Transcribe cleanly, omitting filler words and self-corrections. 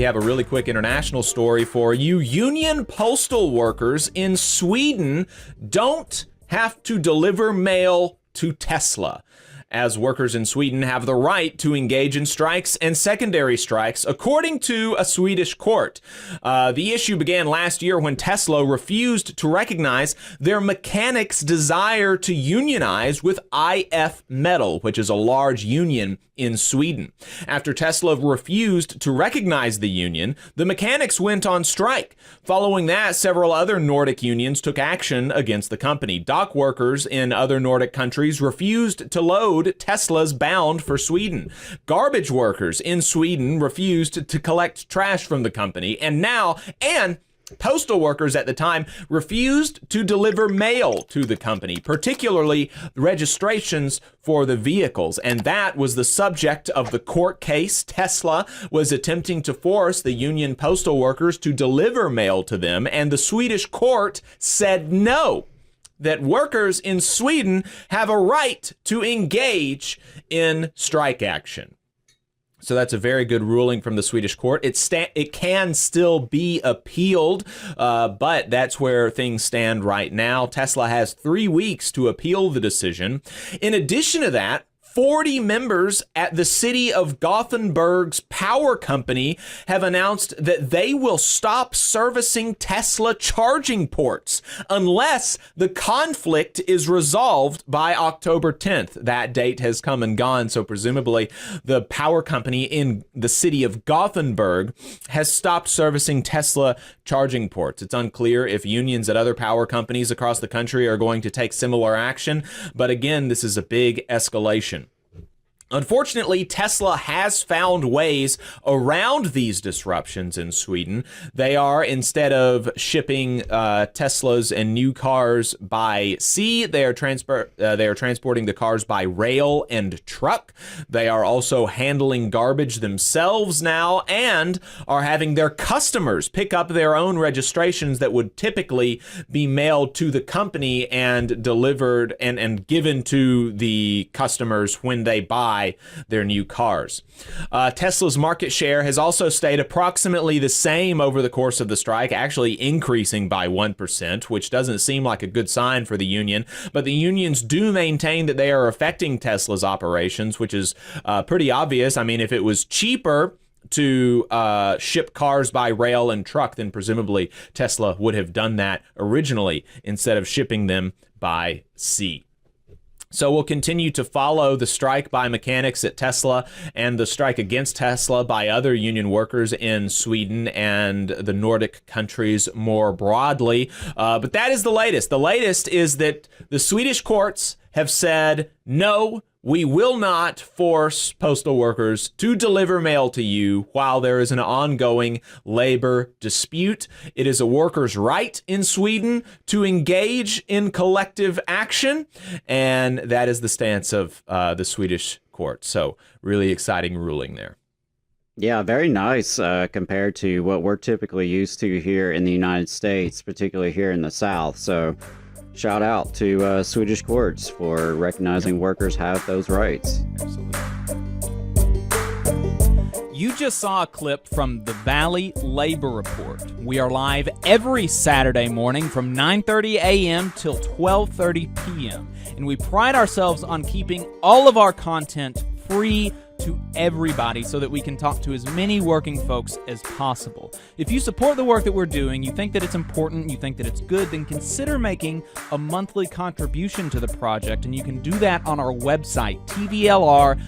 we have a really quick international story for you. Union postal workers in Sweden don't have to deliver mail to Tesla, as workers in Sweden have the right to engage in strikes and secondary strikes, according to a Swedish court. The issue began last year when Tesla refused to recognize their mechanics' desire to unionize with IF Metal, which is a large union in Sweden. After Tesla refused to recognize the union, the mechanics went on strike. Following that, several other Nordic unions took action against the company. Dock workers in other Nordic countries refused to load Teslas bound for Sweden. Garbage workers in Sweden refused to collect trash from the company. And postal workers at the time refused to deliver mail to the company, particularly registrations for the vehicles. And that was the subject of the court case. Tesla was attempting to force the union postal workers to deliver mail to them, and the Swedish court said no, that workers in Sweden have a right to engage in strike action. So that's a very good ruling from the Swedish court. It can still be appealed, but that's where things stand right now. Tesla has 3 weeks to appeal the decision. In addition to that, 40 members at the city of Gothenburg's power company have announced that they will stop servicing Tesla charging ports unless the conflict is resolved by October 10th. That date has come and gone, so presumably the power company in the city of Gothenburg has stopped servicing Tesla charging ports. It's unclear if unions at other power companies across the country are going to take similar action, but again, this is a big escalation. Unfortunately, Tesla has found ways around these disruptions in Sweden. They are, instead of shipping Teslas and new cars by sea, they are transporting the cars by rail and truck. They are also handling garbage themselves now and are having their customers pick up their own registrations that would typically be mailed to the company and delivered and given to the customers when they buy their new cars. Tesla's market share has also stayed approximately the same over the course of the strike, actually increasing by 1%, which doesn't seem like a good sign for the union. But the unions do maintain that they are affecting Tesla's operations, which is pretty obvious. I mean, if it was cheaper to ship cars by rail and truck, then presumably Tesla would have done that originally instead of shipping them by sea. So we'll continue to follow the strike by mechanics at Tesla and the strike against Tesla by other union workers in Sweden and the Nordic countries more broadly. But that is the latest. The latest is that the Swedish courts have said, no, we will not force postal workers to deliver mail to you while there is an ongoing labor dispute. It is a worker's right in Sweden to engage in collective action, and that is the stance of the Swedish court. So really exciting ruling there. Yeah, very nice compared to what we're typically used to here in the United States, particularly here in the South. So shout out to Swedish courts for recognizing workers have those rights. Absolutely. You just saw a clip from the Valley Labor Report. We are live every Saturday morning from 9:30 a.m. till 12:30 p.m. And we pride ourselves on keeping all of our content free to everybody so that we can talk to as many working folks as possible. If you support the work that we're doing, you think that it's important, you think that it's good, then consider making a monthly contribution to the project, and you can do that on our website, tvlr.fm.